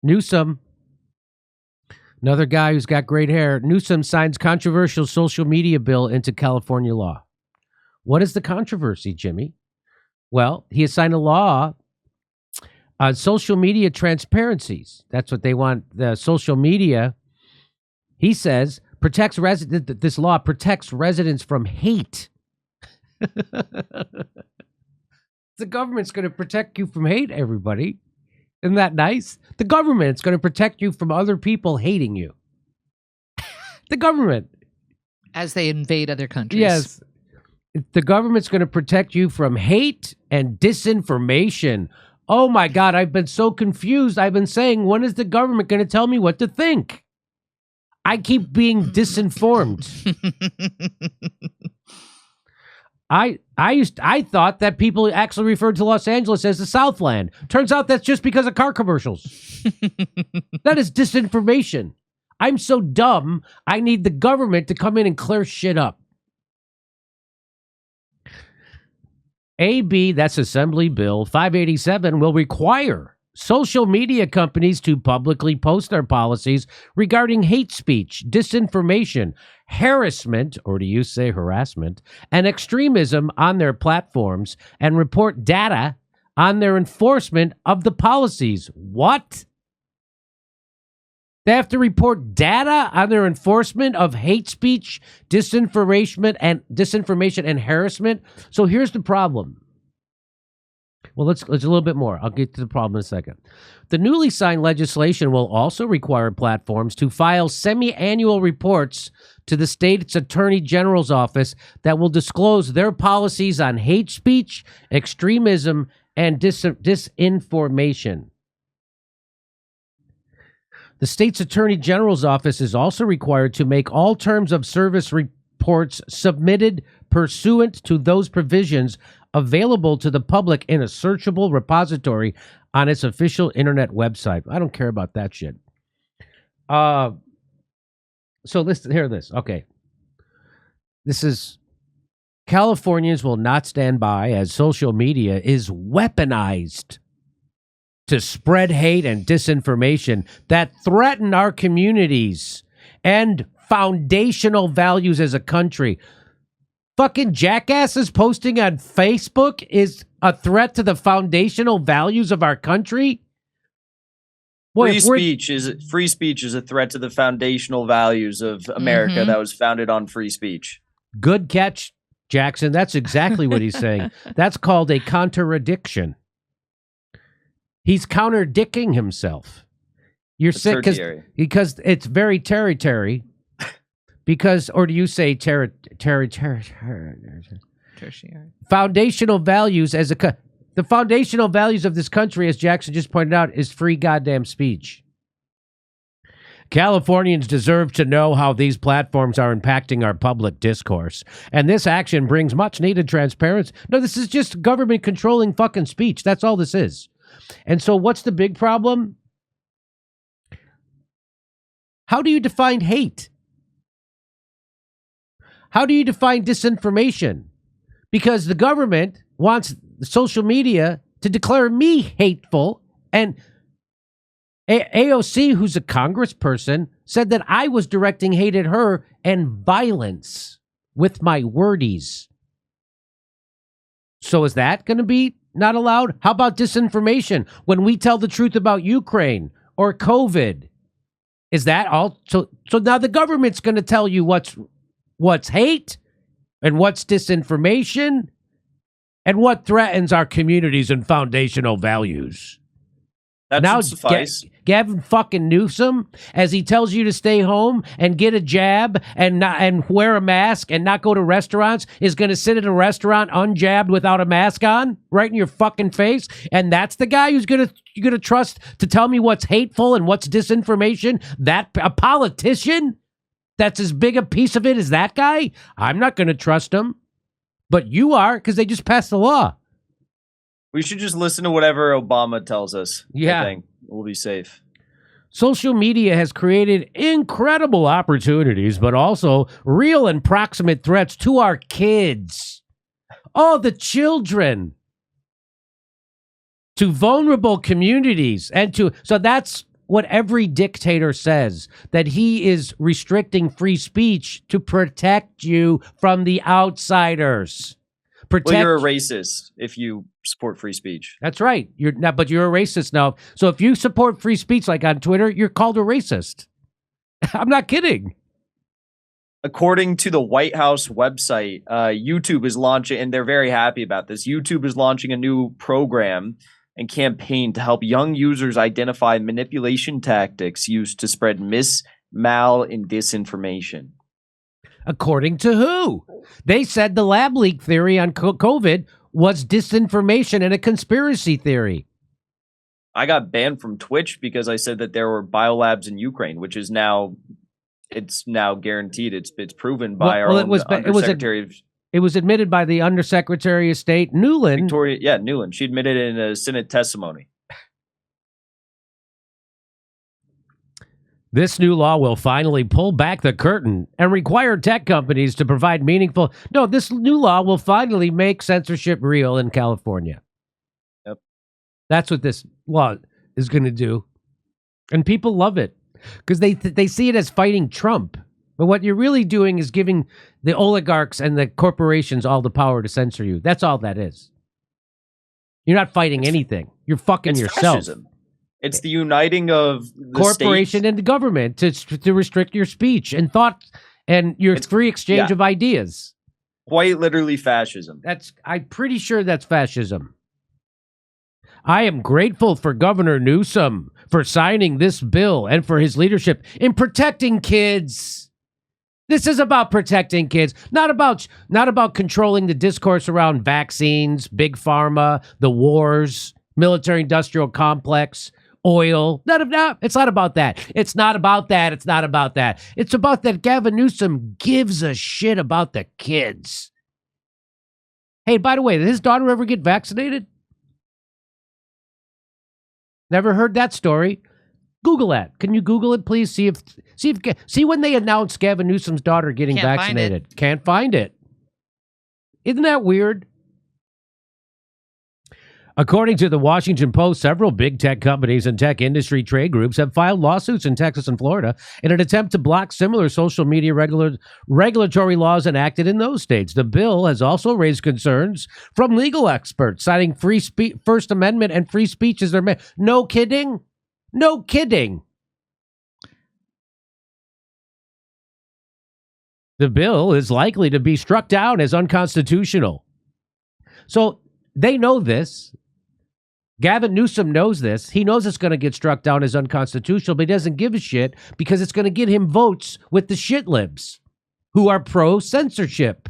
Newsom, another guy who's got great hair. Newsom signs controversial social media bill into California law. What is the controversy, Jimmy? Well, he has signed a law on social media transparencies. That's what they want. The social media, he says, this law protects residents from hate. The government's going to protect you from hate, everybody. Isn't that nice? The government's going to protect you from other people hating you. The government. As they invade other countries. Yes. The government's going to protect you from hate and disinformation. Oh my God, I've been so confused. I've been saying, when is the government going to tell me what to think? I keep being disinformed. I thought that people actually referred to Los Angeles as the Southland. Turns out that's just because of car commercials. That is disinformation. I'm so dumb, I need the government to come in and clear shit up. AB, that's Assembly Bill 587, will require social media companies to publicly post their policies regarding hate speech, disinformation, harassment, or do you say harassment, and extremism on their platforms and report data on their enforcement of the policies. What? They have to report data on their enforcement of hate speech, disinformation, and harassment. So here's the problem. Well, let's a little bit more. I'll get to the problem in a second. The newly signed legislation will also require platforms to file semi-annual reports to the state's attorney general's office that will disclose their policies on hate speech, extremism, and disinformation. The state's attorney general's office is also required to make all terms of service reports submitted pursuant to those provisions available to the public in a searchable repository on its official internet website. I don't care about that shit. So listen, hear this. Okay. This is, Californians will not stand by as social media is weaponized to spread hate and disinformation that threaten our communities and foundational values as a country. Fucking jackasses posting on Facebook is a threat to the foundational values of our country? Boy, free speech is a threat to the foundational values of America that was founded on free speech. Good catch, Jackson. That's exactly what he's saying. That's called a contradiction. He's counterdicting himself. You're sick because it's very tertiary. Because, or do you say tertiary? Foundational values as the foundational values of this country, as Jackson just pointed out, is free goddamn speech. Californians deserve to know how these platforms are impacting our public discourse. And this action brings much needed transparency. No, this is just government controlling fucking speech. That's all this is. And so what's the big problem? How do you define hate? How do you define disinformation? Because the government wants social media to declare me hateful, and AOC, who's a congressperson, said that I was directing hate at her and violence with my wordies. So is that going to be not allowed? How about disinformation when we tell the truth about Ukraine or COVID? Is that all? So now the government's going to tell you what's hate and what's disinformation and what threatens our communities and foundational values. That now, should suffice. Gavin fucking Newsom, as he tells you to stay home and get a jab and wear a mask and not go to restaurants, is going to sit at a restaurant unjabbed without a mask on, right in your fucking face. And that's the guy who's you're gonna trust to tell me what's hateful and what's disinformation. That a politician that's as big a piece of it as that guy. I'm not going to trust him, but you are, because they just passed the law. We should just listen to whatever Obama tells us. Yeah. I think we'll be safe. Social media has created incredible opportunities, but also real and proximate threats to our kids. Oh, the children. To vulnerable communities. So that's what every dictator says, that he is restricting free speech to protect you from the outsiders. Well, you're a racist if you support free speech. That's right. You're not, but you're a racist now. So if you support free speech, like on Twitter, you're called a racist. I'm not kidding. According to the White House website, YouTube is launching, and they're very happy about this. YouTube is launching a new program and campaign to help young users identify manipulation tactics used to spread mal, and disinformation. According to who? They said the lab leak theory on COVID was disinformation and a conspiracy theory. I got banned from Twitch because I said that there were biolabs in Ukraine, which is now, it's now guaranteed. It's proven by our own Undersecretary of... It was admitted by the Undersecretary of State, Nuland. Nuland. She admitted it in a Senate testimony. This new law will finally pull back the curtain and require tech companies to provide meaningful... No, this new law will finally make censorship real in California. Yep. That's what this law is going to do. And people love it because they see it as fighting Trump. But what you're really doing is giving the oligarchs and the corporations all the power to censor you. That's all that is. You're not fighting anything. You're fucking yourself. Fascism. It's the uniting of the corporation and the government to restrict your speech and thought and your free exchange of ideas. Quite literally fascism. I'm pretty sure that's fascism. I am grateful for Governor Newsom for signing this bill and for his leadership in protecting kids. This is about protecting kids, not about controlling the discourse around vaccines, big pharma, the wars, military-industrial complex, oil. It's not about that. It's not about that. It's not about that. It's about that Gavin Newsom gives a shit about the kids. Hey, by the way, did his daughter ever get vaccinated? Never heard that story. Google that. Can you Google it, please? See when they announced Gavin Newsom's daughter getting vaccinated. Can't find it. Isn't that weird? According to the Washington Post, several big tech companies and tech industry trade groups have filed lawsuits in Texas and Florida in an attempt to block similar social media regulatory laws enacted in those states. The bill has also raised concerns from legal experts, citing First Amendment and free speech as their No kidding? No kidding. The bill is likely to be struck down as unconstitutional. So they know this. Gavin Newsom knows this. He knows it's going to get struck down as unconstitutional, but he doesn't give a shit because it's going to get him votes with the shit libs who are pro-censorship.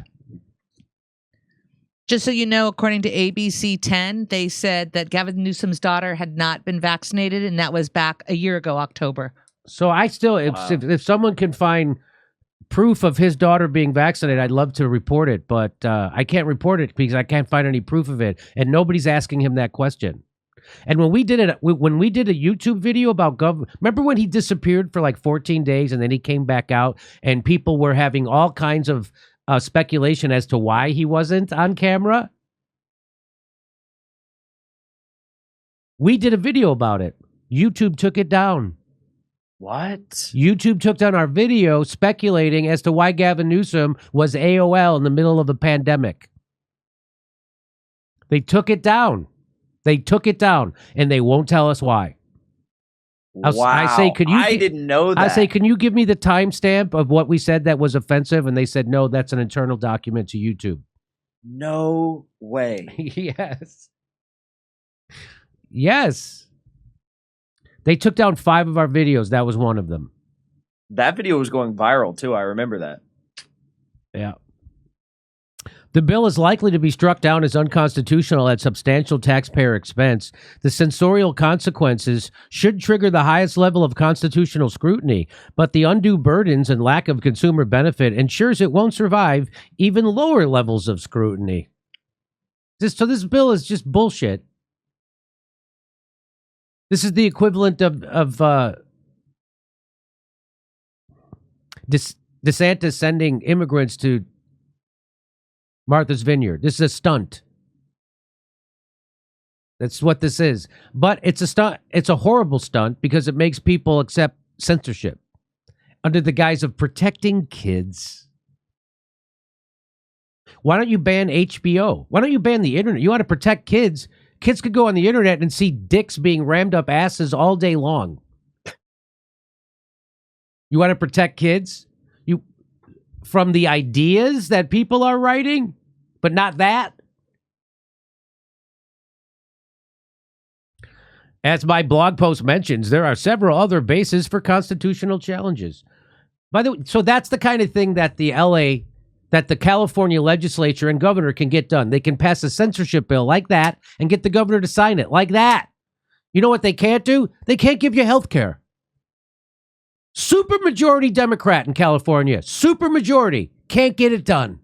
Just so you know, according to ABC 10, they said that Gavin Newsom's daughter had not been vaccinated, and that was back a year ago, October. So I still, if someone can find proof of his daughter being vaccinated, I'd love to report it, but I can't report it because I can't find any proof of it, and nobody's asking him that question. And when we did a YouTube video about remember when he disappeared for like 14 days and then he came back out and people were having all kinds of speculation as to why he wasn't on camera? We did a video about it. YouTube took it down. What? YouTube took down our video speculating as to why Gavin Newsom was AOL in the middle of the pandemic. They took it down. They took it down, and they won't tell us why. I say, I didn't know that. I say, can you give me the timestamp of what we said that was offensive? And they said, no, that's an internal document to YouTube. No way. Yes. Yes. They took down 5 of our videos. That was one of them. That video was going viral, too. I remember that. Yeah. The bill is likely to be struck down as unconstitutional at substantial taxpayer expense. The censorial consequences should trigger the highest level of constitutional scrutiny, but the undue burdens and lack of consumer benefit ensures it won't survive even lower levels of scrutiny. So this bill is just bullshit. This is the equivalent of DeSantis sending immigrants to Martha's Vineyard. This is a stunt. That's what this is. But it's a stunt. It's a horrible stunt because it makes people accept censorship under the guise of protecting kids. Why don't you ban HBO? Why don't you ban the internet? You want to protect kids. Kids could go on the internet and see dicks being rammed up asses all day long. You want to protect kids? From the ideas that people are writing, but not that. As my blog post mentions, there are several other bases for constitutional challenges. By the way, so that's the kind of thing that the California legislature and governor can get done. They can pass a censorship bill like that and get the governor to sign it like that. You know what they can't do? They can't give you health care. Supermajority Democrat in California. Supermajority. Can't get it done.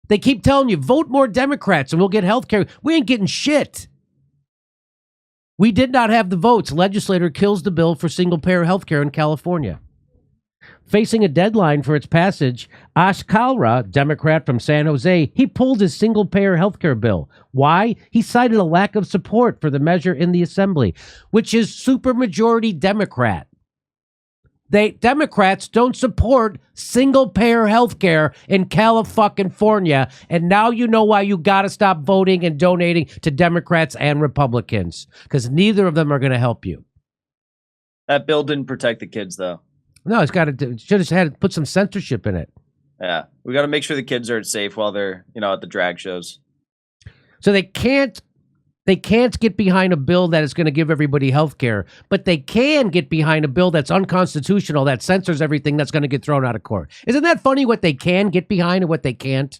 They keep telling you, vote more Democrats and we'll get health care. We ain't getting shit. We did not have the votes. Legislator kills the bill for single-payer health care in California. Facing a deadline for its passage, Ash Kalra, Democrat from San Jose, he pulled his single-payer health care bill. Why? He cited a lack of support for the measure in the assembly, which is supermajority Democrat. Democrats don't support single-payer health care in California, and now you know why you got to stop voting and donating to Democrats and Republicans, because neither of them are going to help you. That bill didn't protect the kids, though. No, it should have had to put some censorship in it. Yeah, we got to make sure the kids are safe while they're, at the drag shows. So they can't get behind a bill that is going to give everybody health care, but they can get behind a bill that's unconstitutional, that censors everything, that's going to get thrown out of court. Isn't that funny what they can get behind and what they can't?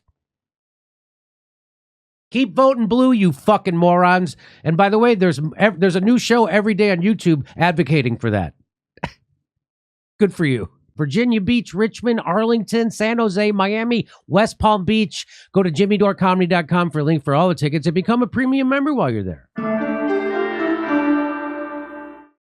Keep voting blue, you fucking morons. And by the way, there's a new show every day on YouTube advocating for that. Good for you. Virginia Beach, Richmond, Arlington, San Jose, Miami, West Palm Beach. Go to jimmydorcomedy.com for a link for all the tickets and become a premium member while you're there.